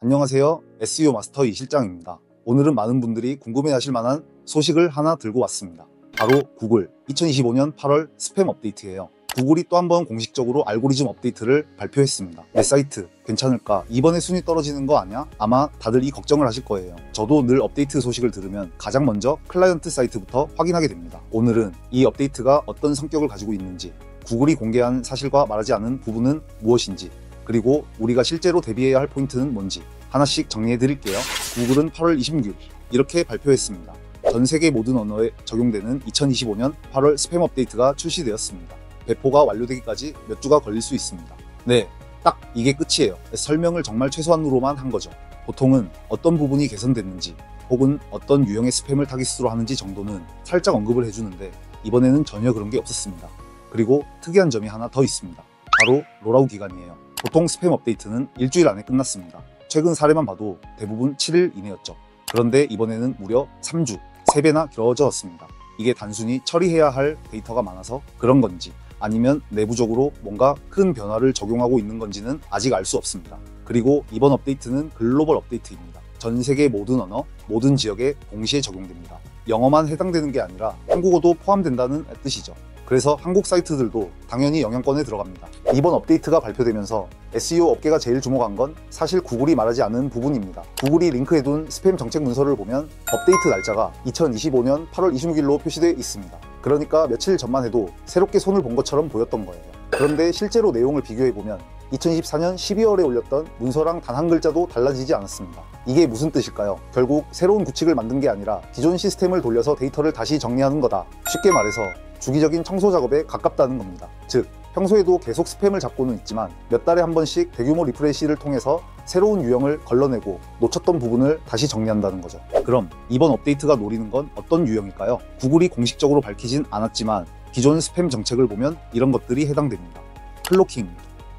안녕하세요. SEO 마스터 이실장입니다. 오늘은 많은 분들이 궁금해하실 만한 소식을 하나 들고 왔습니다. 바로 구글 2025년 8월 스팸 업데이트예요. 구글이 또 한 번 공식적으로 알고리즘 업데이트를 발표했습니다. 내 사이트 괜찮을까? 이번에 순위 떨어지는 거 아니야? 아마 다들 이 걱정을 하실 거예요. 저도 늘 업데이트 소식을 들으면 가장 먼저 클라이언트 사이트부터 확인하게 됩니다. 오늘은 이 업데이트가 어떤 성격을 가지고 있는지, 구글이 공개한 사실과 말하지 않은 부분은 무엇인지, 그리고 우리가 실제로 대비해야 할 포인트는 뭔지 하나씩 정리해 드릴게요. 구글은 8월 26일 이렇게 발표했습니다. 전 세계 모든 언어에 적용되는 2025년 8월 스팸 업데이트가 출시되었습니다. 배포가 완료되기까지 몇 주가 걸릴 수 있습니다. 네, 딱 이게 끝이에요. 설명을 정말 최소한으로만 한 거죠. 보통은 어떤 부분이 개선됐는지 혹은 어떤 유형의 스팸을 타깃으로 하는지 정도는 살짝 언급을 해주는데 이번에는 전혀 그런 게 없었습니다. 그리고 특이한 점이 하나 더 있습니다. 바로 롤아웃 기간이에요. 보통 스팸 업데이트는 일주일 안에 끝났습니다. 최근 사례만 봐도 대부분 7일 이내였죠. 그런데 이번에는 무려 3주, 3배나 길어졌습니다. 이게 단순히 처리해야 할 데이터가 많아서 그런 건지 아니면 내부적으로 뭔가 큰 변화를 적용하고 있는 건지는 아직 알 수 없습니다. 그리고 이번 업데이트는 글로벌 업데이트입니다. 전 세계 모든 언어, 모든 지역에 동시에 적용됩니다. 영어만 해당되는 게 아니라 한국어도 포함된다는 뜻이죠. 그래서 한국 사이트들도 당연히 영향권에 들어갑니다. 이번 업데이트가 발표되면서 SEO 업계가 제일 주목한 건 사실 구글이 말하지 않은 부분입니다. 구글이 링크해둔 스팸 정책 문서를 보면 업데이트 날짜가 2025년 8월 26일로 표시되어 있습니다. 그러니까 며칠 전만 해도 새롭게 손을 본 것처럼 보였던 거예요. 그런데 실제로 내용을 비교해보면 2024년 12월에 올렸던 문서랑 단 한 글자도 달라지지 않았습니다. 이게 무슨 뜻일까요? 결국 새로운 구칙을 만든 게 아니라 기존 시스템을 돌려서 데이터를 다시 정리하는 거다. 쉽게 말해서 주기적인 청소 작업에 가깝다는 겁니다. 즉, 평소에도 계속 스팸을 잡고는 있지만 몇 달에 한 번씩 대규모 리프레시를 통해서 새로운 유형을 걸러내고 놓쳤던 부분을 다시 정리한다는 거죠. 그럼 이번 업데이트가 노리는 건 어떤 유형일까요? 구글이 공식적으로 밝히진 않았지만 기존 스팸 정책을 보면 이런 것들이 해당됩니다. 클로킹,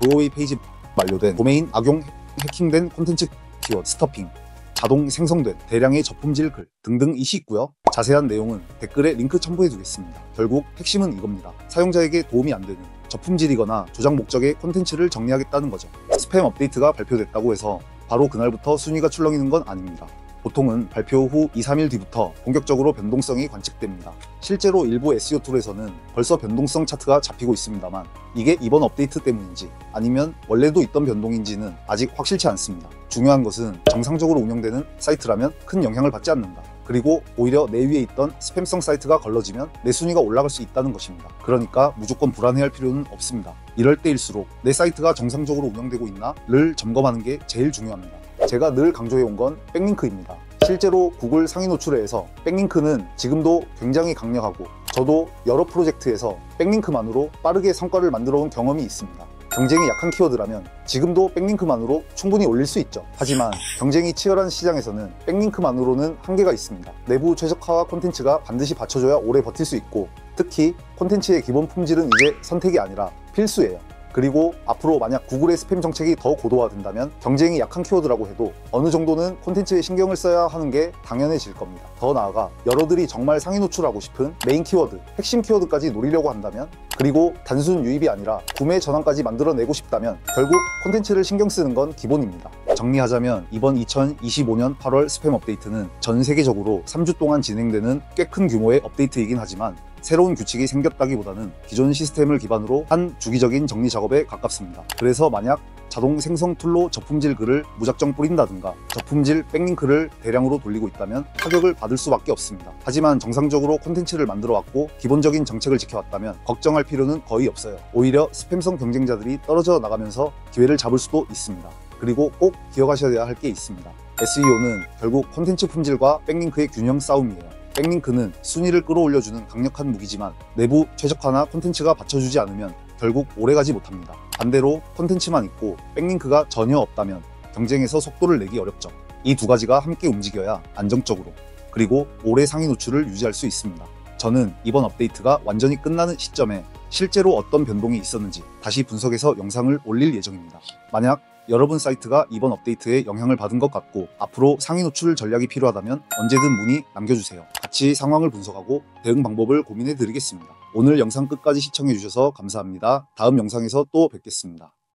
브로웨이 페이지 만료된 도메인 악용 해킹된 콘텐츠 키워드 스토핑, 자동 생성된 대량의 저품질 글 등등이 있고요. 자세한 내용은 댓글에 링크 첨부해 두겠습니다. 결국 핵심은 이겁니다. 사용자에게 도움이 안 되는 저품질이거나 조작 목적의 콘텐츠를 정리하겠다는 거죠. 스팸 업데이트가 발표됐다고 해서 바로 그날부터 순위가 출렁이는 건 아닙니다. 보통은 발표 후 2-3일 뒤부터 본격적으로 변동성이 관측됩니다. 실제로 일부 SEO 툴에서는 벌써 변동성 차트가 잡히고 있습니다만 이게 이번 업데이트 때문인지 아니면 원래도 있던 변동인지는 아직 확실치 않습니다. 중요한 것은 정상적으로 운영되는 사이트라면 큰 영향을 받지 않는다. 그리고 오히려 내 위에 있던 스팸성 사이트가 걸러지면 내 순위가 올라갈 수 있다는 것입니다. 그러니까 무조건 불안해할 필요는 없습니다. 이럴 때일수록 내 사이트가 정상적으로 운영되고 있나를 점검하는 게 제일 중요합니다. 제가 늘 강조해온 건 백링크입니다. 실제로 구글 상위 노출에서 백링크는 지금도 굉장히 강력하고 저도 여러 프로젝트에서 백링크만으로 빠르게 성과를 만들어 온 경험이 있습니다. 경쟁이 약한 키워드라면 지금도 백링크만으로 충분히 올릴 수 있죠. 하지만 경쟁이 치열한 시장에서는 백링크만으로는 한계가 있습니다. 내부 최적화와 콘텐츠가 반드시 받쳐줘야 오래 버틸 수 있고 특히 콘텐츠의 기본 품질은 이제 선택이 아니라 필수예요. 그리고 앞으로 만약 구글의 스팸 정책이 더 고도화된다면 경쟁이 약한 키워드라고 해도 어느 정도는 콘텐츠에 신경을 써야 하는 게 당연해질 겁니다. 더 나아가 여러들이 정말 상위 노출하고 싶은 메인 키워드, 핵심 키워드까지 노리려고 한다면 그리고 단순 유입이 아니라 구매 전환까지 만들어내고 싶다면 결국 콘텐츠를 신경 쓰는 건 기본입니다. 정리하자면 이번 2025년 8월 스팸 업데이트는 전 세계적으로 3주 동안 진행되는 꽤 큰 규모의 업데이트이긴 하지만 새로운 규칙이 생겼다기보다는 기존 시스템을 기반으로 한 주기적인 정리 작업에 가깝습니다. 그래서 만약 자동 생성 툴로 저품질 글을 무작정 뿌린다든가 저품질 백링크를 대량으로 돌리고 있다면 타격을 받을 수밖에 없습니다. 하지만 정상적으로 콘텐츠를 만들어 왔고 기본적인 정책을 지켜왔다면 걱정할 필요는 거의 없어요. 오히려 스팸성 경쟁자들이 떨어져 나가면서 기회를 잡을 수도 있습니다. 그리고 꼭 기억하셔야 할 게 있습니다. SEO는 결국 콘텐츠 품질과 백링크의 균형 싸움이에요. 백링크는 순위를 끌어올려주는 강력한 무기지만 내부 최적화나 콘텐츠가 받쳐주지 않으면 결국 오래가지 못합니다. 반대로 콘텐츠만 있고 백링크가 전혀 없다면 경쟁에서 속도를 내기 어렵죠. 이 두 가지가 함께 움직여야 안정적으로 그리고 오래 상위 노출을 유지할 수 있습니다. 저는 이번 업데이트가 완전히 끝나는 시점에 실제로 어떤 변동이 있었는지 다시 분석해서 영상을 올릴 예정입니다. 만약 여러분 사이트가 이번 업데이트에 영향을 받은 것 같고 앞으로 상위 노출 전략이 필요하다면 언제든 문의 남겨주세요. 같이 상황을 분석하고 대응 방법을 고민해 드리겠습니다. 오늘 영상 끝까지 시청해 주셔서 감사합니다. 다음 영상에서 또 뵙겠습니다.